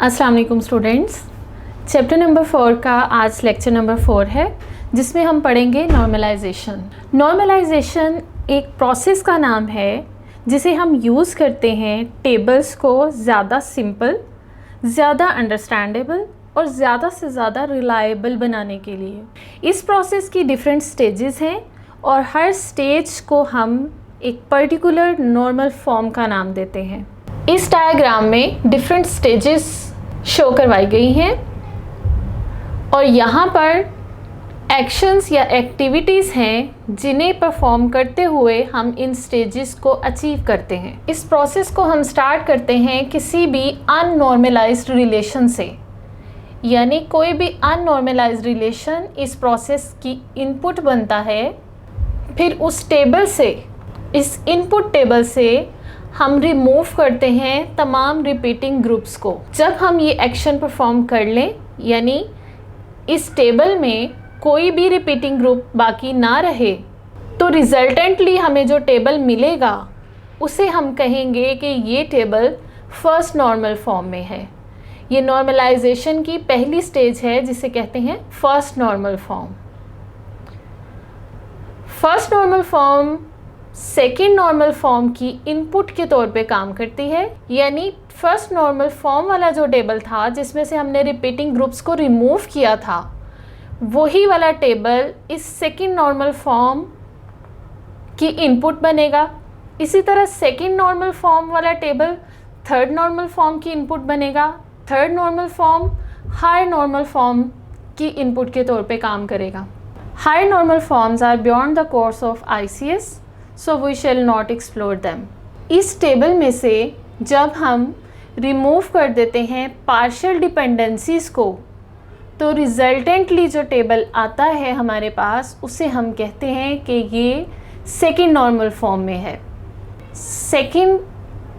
अस्सलाम वालेकुम students. Chapter number 4 का आज लेक्चर नंबर 4 है, जिसमें हम पढ़ेंगे नॉर्मलाइजेशन। नॉर्मलाइजेशन एक प्रोसेस का नाम है जिसे हम यूज़ करते हैं टेबल्स को ज़्यादा सिंपल, ज़्यादा अंडरस्टैंडेबल और ज़्यादा से ज़्यादा रिलायबल बनाने के लिए। इस प्रोसेस की डिफरेंट स्टेजेस हैं और हर स्टेज को हम एक पर्टिकुलर नॉर्मल फॉर्म का नाम देते हैं। इस डायग्राम में डिफरेंट स्टेजेस शो करवाई गई हैं और यहाँ पर एक्शंस या एक्टिविटीज़ हैं जिन्हें परफॉर्म करते हुए हम इन स्टेजेस को अचीव करते हैं। इस प्रोसेस को हम स्टार्ट करते हैं किसी भी अननॉर्मलाइज्ड रिलेशन से, यानी कोई भी अननॉर्मलाइज्ड रिलेशन इस प्रोसेस की इनपुट बनता है। फिर उस टेबल से, इस इनपुट टेबल से हम रिमूव करते हैं तमाम रिपीटिंग ग्रुप्स को। जब हम ये एक्शन परफॉर्म कर लें, यानी इस टेबल में कोई भी रिपीटिंग ग्रुप बाकी ना रहे, तो रिजल्टेंटली हमें जो टेबल मिलेगा उसे हम कहेंगे कि ये टेबल फर्स्ट नॉर्मल फॉर्म में है। ये नॉर्मलाइजेशन की पहली स्टेज है जिसे कहते हैं first normal form. First normal form second normal form की इनपुट के तौर पे काम करती है, यानी फर्स्ट नॉर्मल फॉर्म वाला जो टेबल था जिसमें से हमने रिपीटिंग ग्रुप्स को रिमूव किया था, वही वाला टेबल इस सेकेंड नॉर्मल फॉर्म की इनपुट बनेगा। इसी तरह सेकेंड नॉर्मल फॉर्म वाला टेबल थर्ड नॉर्मल फॉर्म की इनपुट बनेगा। Third normal form higher normal form की इनपुट के तौर पे काम करेगा। Higher normal forms are beyond the course of ICS, so we shall not explore them. इस टेबल में से जब हम रिमूव कर देते हैं पार्शियल डिपेंडेंसीज को, तो रिजल्टेंटली जो टेबल आता है हमारे पास, उसे हम कहते हैं कि ये सेकेंड नॉर्मल फॉर्म में है। सेकेंड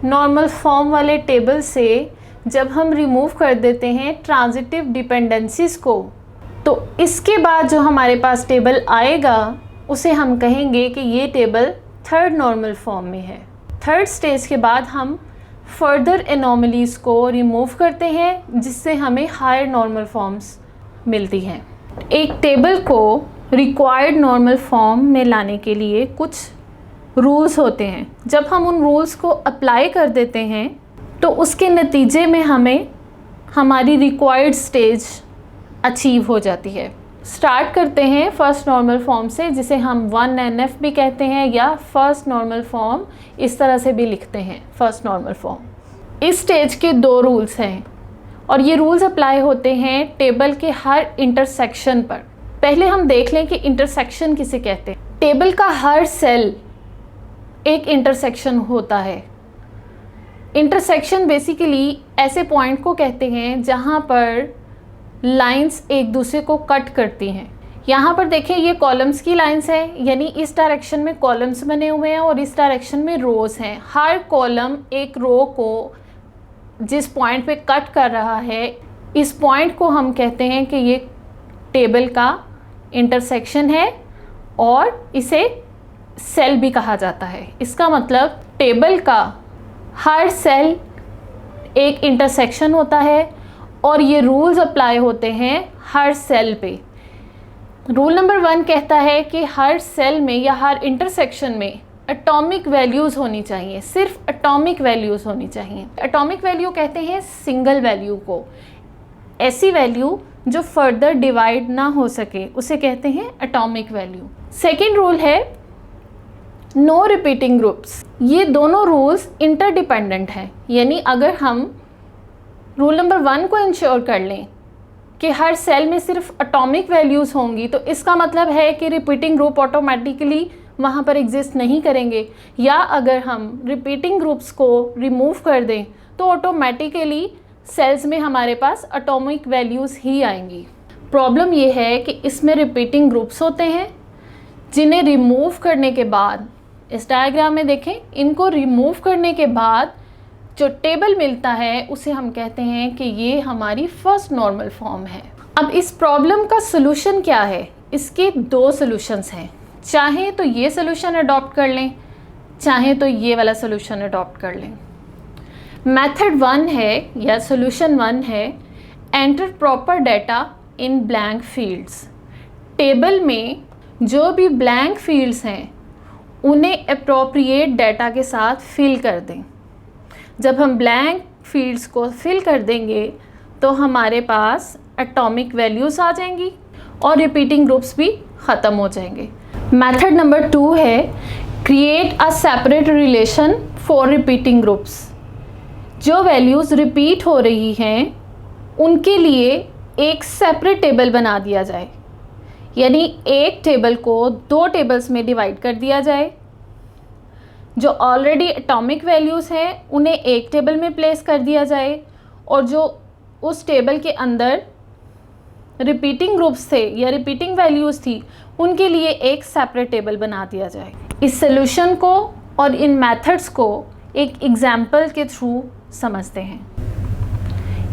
नॉर्मल फॉर्म वाले टेबल से जब हम रिमूव कर देते हैं ट्रांजिटिव डिपेंडेंसीज को, तो इसके बाद जो हमारे पास टेबल आएगा उसे हम कहेंगे कि ये टेबल थर्ड नॉर्मल फॉर्म में है। थर्ड स्टेज के बाद हम फर्दर एनोमलीज़ को रिमूव करते हैं, जिससे हमें हायर नॉर्मल फॉर्म्स मिलती हैं। एक टेबल को रिक्वायर्ड नॉर्मल फॉर्म में लाने के लिए कुछ रूल्स होते हैं। जब हम उन रूल्स को अप्लाई कर देते हैं तो उसके नतीजे में हमें हमारी रिक्वायर्ड स्टेज अचीव हो जाती है। स्टार्ट करते हैं फर्स्ट नॉर्मल फॉर्म से, जिसे हम 1NF भी कहते हैं या फर्स्ट नॉर्मल फॉर्म इस तरह से भी लिखते हैं, फर्स्ट नॉर्मल फॉर्म। इस स्टेज के 2 रूल्स हैं और ये रूल्स अप्लाई होते हैं टेबल के हर इंटरसेक्शन पर। पहले हम देख लें कि इंटरसेक्शन किसे कहते हैं। टेबल का हर सेल एक इंटरसेक्शन होता है। इंटरसेक्शन बेसिकली ऐसे पॉइंट को कहते हैं जहाँ पर लाइंस एक दूसरे को कट करती हैं। यहाँ पर देखिए, ये कॉलम्स की लाइंस है, यानी इस डायरेक्शन में कॉलम्स बने हुए हैं और इस डायरेक्शन में रोज़ हैं। हर कॉलम एक रो को जिस पॉइंट पे कट कर रहा है, इस पॉइंट को हम कहते हैं कि ये टेबल का इंटरसेक्शन है और इसे सेल भी कहा जाता है। इसका मतलब टेबल का हर सेल एक इंटरसेक्शन होता है और ये रूल्स अप्लाई होते हैं हर सेल पे। रूल नंबर 1 कहता है कि हर सेल में या हर इंटरसेक्शन में एटॉमिक वैल्यूज़ होनी चाहिए, सिर्फ एटॉमिक वैल्यूज़ होनी चाहिए। एटॉमिक वैल्यू कहते हैं सिंगल वैल्यू को, ऐसी वैल्यू जो फर्दर डिवाइड ना हो सके उसे कहते हैं एटॉमिक वैल्यू। सेकेंड रूल है नो रिपीटिंग ग्रुप्स। ये दोनों रूल्स इंटरडिपेंडेंट हैं, यानी अगर हम रूल नंबर 1 को इंश्योर कर लें कि हर सेल में सिर्फ एटॉमिक वैल्यूज़ होंगी, तो इसका मतलब है कि रिपीटिंग ग्रुप ऑटोमेटिकली वहाँ पर एग्जिस्ट नहीं करेंगे। या अगर हम रिपीटिंग ग्रुप्स को रिमूव कर दें तो ऑटोमेटिकली सेल्स में हमारे पास एटॉमिक वैल्यूज़ ही आएंगी। प्रॉब्लम ये है कि इसमें रिपीटिंग ग्रुप्स होते हैं जिन्हें रिमूव करने के बाद, इस डायग्राम में देखें, इनको रिमूव करने के बाद जो टेबल मिलता है उसे हम कहते हैं कि ये हमारी फर्स्ट नॉर्मल फॉर्म है। अब इस प्रॉब्लम का सलूशन क्या है? इसके 2 सलूशंस हैं। चाहे तो ये सलूशन अडॉप्ट कर लें, चाहे तो ये वाला सलूशन अडॉप्ट कर लें। मेथड 1 है या सोल्यूशन 1 है, enter proper data in blank fields. Table में जो भी ब्लैंक फील्ड्स हैं उन्हें अप्रोप्रिएट डाटा के साथ फिल कर दें। जब हम ब्लैंक फील्ड्स को फिल कर देंगे तो हमारे पास एटॉमिक वैल्यूज़ आ जाएंगी और रिपीटिंग ग्रुप्स भी ख़त्म हो जाएंगे। मेथड नंबर 2 है, create a separate relation for repeating groups. जो वैल्यूज़ रिपीट हो रही हैं उनके लिए एक सेपरेट टेबल बना दिया जाए, यानी एक टेबल को 2 टेबल्स में डिवाइड कर दिया जाए। जो ऑलरेडी एटॉमिक वैल्यूज़ हैं उन्हें एक टेबल में प्लेस कर दिया जाए और जो उस टेबल के अंदर रिपीटिंग ग्रुप्स थे या रिपीटिंग वैल्यूज़ थी उनके लिए एक सेपरेट टेबल बना दिया जाए। इस सॉल्यूशन को और इन मेथड्स को एक एग्जाम्पल के थ्रू समझते हैं।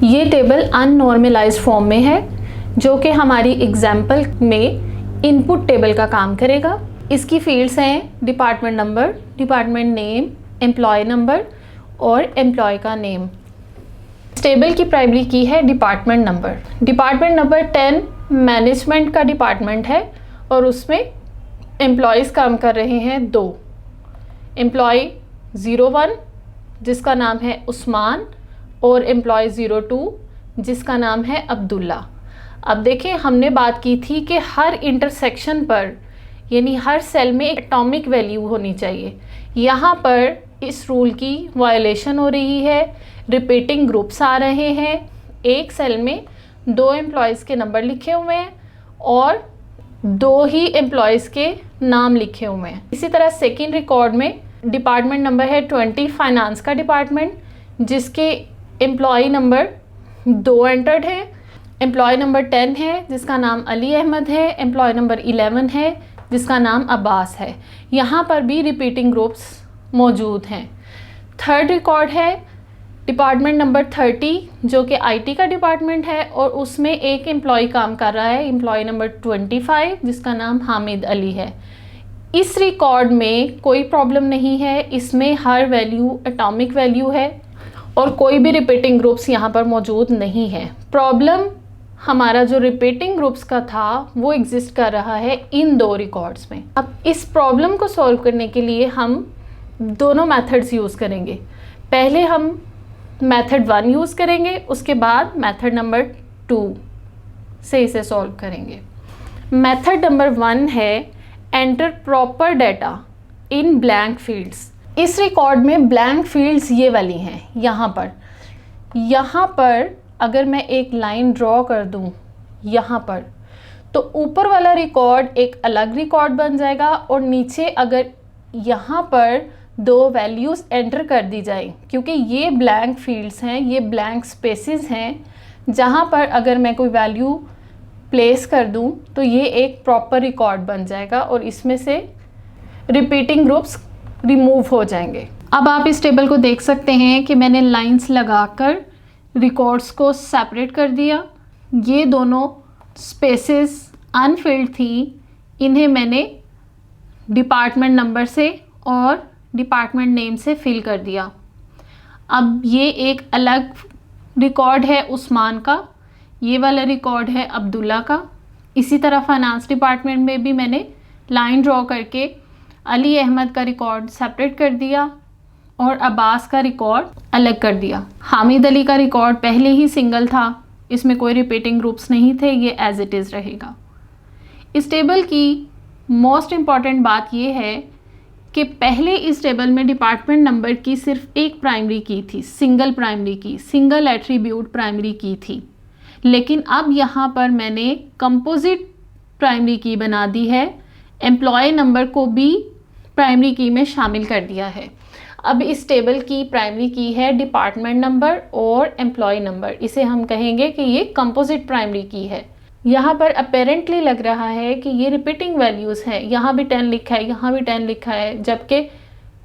ये टेबल अननॉर्मलाइज्ड फॉर्म में है जो कि हमारी एग्जाम्पल में इनपुट टेबल का काम करेगा। इसकी फील्ड्स हैं department number, department name, employee number और एम्प्लॉय का नेम। इस टेबल की प्राइमरी की है डिपार्टमेंट नंबर। डिपार्टमेंट नंबर 10 मैनेजमेंट का डिपार्टमेंट है और उसमें एम्प्लॉयज़ काम कर रहे हैं 2। एम्प्लॉय 01 जिसका नाम है उस्मान और एम्प्लॉय 02 जिसका नाम है अब्दुल्ला। अब देखें, हमने बात की थी कि हर इंटरसेक्शन पर यानी हर सेल में एक एटॉमिक वैल्यू होनी चाहिए। यहाँ पर इस रूल की वायलेशन हो रही है, रिपीटिंग ग्रुप्स आ रहे हैं, एक सेल में 2 एम्प्लॉयज़ के नंबर लिखे हुए हैं और 2 ही एम्प्लॉयज़ के नाम लिखे हुए हैं। इसी तरह सेकेंड रिकॉर्ड में डिपार्टमेंट नंबर है 20 फाइनेंस का डिपार्टमेंट जिसके एम्प्लॉय नंबर 2 एंटर्ड है। एम्प्लॉय नंबर 10 है जिसका नाम अली अहमद है। एम्प्लॉय नंबर 11 है जिसका नाम अब्बास है। यहाँ पर भी रिपीटिंग ग्रुप्स मौजूद हैं। थर्ड रिकॉर्ड है डिपार्टमेंट नंबर 30 जो कि आईटी का डिपार्टमेंट है और उसमें एक एम्प्लॉय काम कर रहा है, एम्प्लॉय नंबर 25 जिसका नाम हामिद अली है। इस रिकॉर्ड में कोई प्रॉब्लम नहीं है, इसमें हर वैल्यू एटॉमिक वैल्यू है और कोई भी रिपीटिंग ग्रुप्स यहाँ पर मौजूद नहीं है। प्रॉब्लम हमारा जो रिपीटिंग ग्रुप्स का था वो एग्जिस्ट कर रहा है इन 2 रिकॉर्ड्स में। अब इस प्रॉब्लम को सॉल्व करने के लिए हम दोनों मेथड्स यूज़ करेंगे। पहले हम मेथड 1 यूज़ करेंगे, उसके बाद मेथड नंबर 2 से इसे सॉल्व करेंगे। मेथड नंबर 1 है enter proper data in blank fields. इस रिकॉर्ड में ब्लैंक फील्ड्स ये वाली हैं। यहाँ पर अगर मैं एक लाइन ड्रॉ कर दूँ यहाँ पर, तो ऊपर वाला रिकॉर्ड एक अलग रिकॉर्ड बन जाएगा और नीचे अगर यहाँ पर 2 वैल्यूज़ एंटर कर दी जाए, क्योंकि ये ब्लैंक फील्ड्स हैं, ये ब्लैंक स्पेसेस हैं, जहाँ पर अगर मैं कोई वैल्यू प्लेस कर दूँ तो ये एक प्रॉपर रिकॉर्ड बन जाएगा और इसमें से रिपीटिंग ग्रुप्स रिमूव हो जाएंगे। अब आप इस टेबल को देख सकते हैं कि मैंने लाइंस लगाकर रिकॉर्ड्स को सेपरेट कर दिया। ये दोनों स्पेसेस अनफिल्ड थी, इन्हें मैंने डिपार्टमेंट नंबर से और डिपार्टमेंट नेम से फिल कर दिया। अब ये एक अलग रिकॉर्ड है उस्मान का, ये वाला रिकॉर्ड है अब्दुल्ला का। इसी तरह फाइनेंस डिपार्टमेंट में भी मैंने लाइन ड्रॉ करके अली अहमद का रिकॉर्ड सेपरेट कर दिया और अब्बास का रिकॉर्ड अलग कर दिया। हामिद अली का रिकॉर्ड पहले ही सिंगल था, इसमें कोई रिपीटिंग ग्रुप्स नहीं थे, ये एज इट इज़ रहेगा। इस टेबल की मोस्ट इम्पॉर्टेंट बात ये है कि पहले इस टेबल में डिपार्टमेंट नंबर की सिर्फ एक प्राइमरी की थी, सिंगल प्राइमरी की, सिंगल एट्रीब्यूट प्राइमरी की थी। लेकिन अब यहाँ पर मैंने कंपोजिट प्राइमरी की बना दी है, एम्प्लॉय नंबर को भी प्राइमरी की में शामिल कर दिया है। अब इस टेबल की प्राइमरी की है डिपार्टमेंट नंबर और एम्प्लॉय नंबर, इसे हम कहेंगे कि ये कंपोजिट प्राइमरी की है। यहाँ पर अपेरेंटली लग रहा है कि ये रिपीटिंग वैल्यूज़ हैं, यहाँ भी 10 लिखा है, यहाँ भी 10 लिखा है, जबकि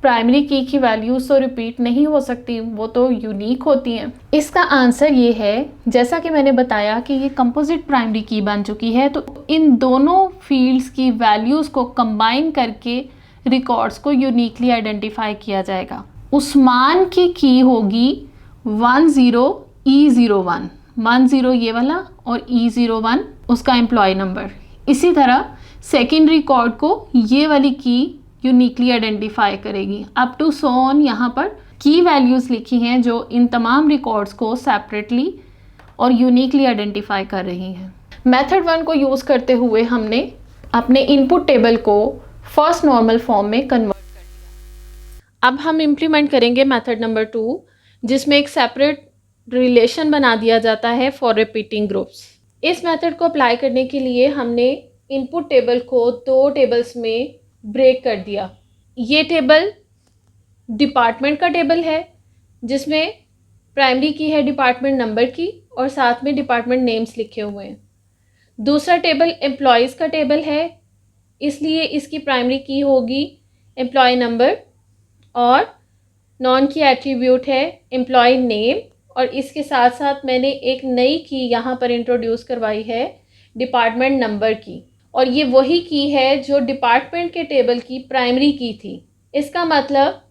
प्राइमरी की वैल्यूज़ तो रिपीट नहीं हो सकती, वो तो यूनिक होती हैं। इसका आंसर ये है, जैसा कि मैंने बताया कि ये कंपोजिट प्राइमरी की बन चुकी है, तो इन दोनों फील्ड्स की वैल्यूज़ को कंबाइन करके रिकॉर्ड्स को यूनिकली आइडेंटिफाई किया जाएगा। उस्मान की होगी 10E01, 10 ये वाला और E01 उसका एम्प्लॉय नंबर। इसी तरह सेकेंड रिकॉर्ड को ये वाली की यूनिकली आइडेंटिफाई करेगी। अप टू सो ऑन यहाँ पर की वैल्यूज़ लिखी हैं जो इन तमाम रिकॉर्ड्स को सेपरेटली और यूनिकली आइडेंटिफाई कर रही हैं। मेथड 1 को यूज़ करते हुए हमने अपने इनपुट टेबल को फर्स्ट नॉर्मल फॉर्म में कन्वर्ट कर दिया। अब हम इम्प्लीमेंट करेंगे मेथड नंबर 2, जिसमें एक सेपरेट रिलेशन बना दिया जाता है फॉर रिपीटिंग ग्रुप्स। इस मेथड को अप्लाई करने के लिए हमने इनपुट टेबल को 2 टेबल्स में ब्रेक कर दिया। ये टेबल डिपार्टमेंट का टेबल है जिसमें प्राइमरी की है डिपार्टमेंट नंबर की और साथ में डिपार्टमेंट नेम्स लिखे हुए हैं। दूसरा टेबल एम्प्लॉयज़ का टेबल है, इसलिए इसकी प्राइमरी की होगी एम्प्लॉय नंबर और नॉन की एट्रीब्यूट है एम्प्लॉय नेम, और इसके साथ साथ मैंने एक नई की यहाँ पर इंट्रोड्यूस करवाई है डिपार्टमेंट नंबर की, और ये वही की है जो डिपार्टमेंट के टेबल की प्राइमरी की थी। इसका मतलब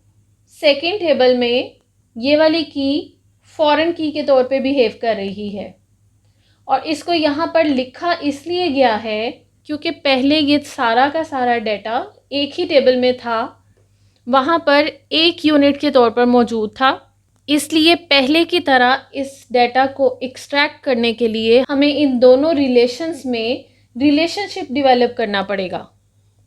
सेकेंड टेबल में ये वाली की फॉरेन की के तौर पे बिहेव कर रही है, और इसको यहाँ पर लिखा इसलिए गया है क्योंकि पहले ये सारा का सारा डाटा एक ही टेबल में था, वहाँ पर एक यूनिट के तौर पर मौजूद था, इसलिए पहले की तरह इस डाटा को एक्सट्रैक्ट करने के लिए हमें इन दोनों रिलेशंस में रिलेशनशिप डेवलप करना पड़ेगा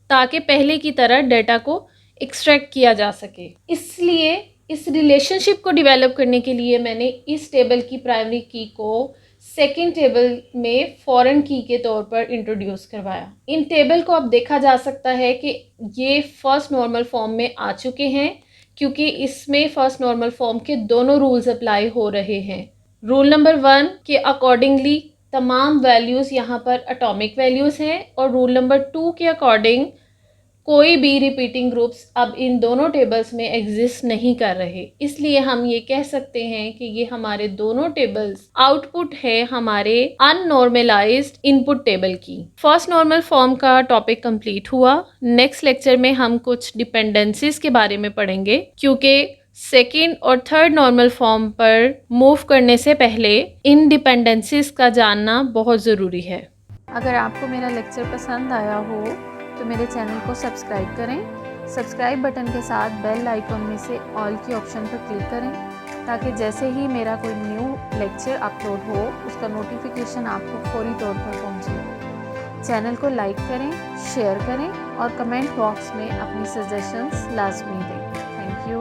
ताकि पहले की तरह डाटा को एक्सट्रैक्ट किया जा सके। इसलिए इस रिलेशनशिप को डेवलप करने के लिए मैंने इस टेबल की प्राइमरी की को सेकेंड टेबल में फॉरेन की के तौर पर इंट्रोड्यूस करवाया। इन टेबल को अब देखा जा सकता है कि ये फर्स्ट नॉर्मल फॉर्म में आ चुके हैं क्योंकि इसमें फर्स्ट नॉर्मल फॉर्म के दोनों रूल्स अप्लाई हो रहे हैं। रूल नंबर 1 के अकॉर्डिंगली तमाम वैल्यूज़ यहाँ पर एटॉमिक वैल्यूज़ हैं, और रूल नंबर 2 के अकॉर्डिंग कोई भी रिपीटिंग ग्रुप्स अब इन दोनों टेबल्स में एग्जिस्ट नहीं कर रहे। इसलिए हम ये कह सकते हैं कि ये हमारे दोनों टेबल्स आउटपुट है हमारे अननॉर्मलाइज्ड इनपुट टेबल की। फर्स्ट नॉर्मल फॉर्म का टॉपिक कंप्लीट हुआ। नेक्स्ट लेक्चर में हम कुछ डिपेंडेंसीज के बारे में पढ़ेंगे क्योंकि सेकेंड और थर्ड नॉर्मल फॉर्म पर मूव करने से पहले इन डिपेंडेंसीज का जानना बहुत ज़रूरी है। अगर आपको मेरा लेक्चर पसंद आया हो तो मेरे चैनल को सब्सक्राइब करें। सब्सक्राइब बटन के साथ बेल आइकॉन में से ऑल की ऑप्शन पर क्लिक करें ताकि जैसे ही मेरा कोई न्यू लेक्चर अपलोड हो उसका नोटिफिकेशन आपको फौरी तौर पर पहुंचे। चैनल को लाइक करें, शेयर करें और कमेंट बॉक्स में अपनी सजेशंस लाजमी दें। Thank you.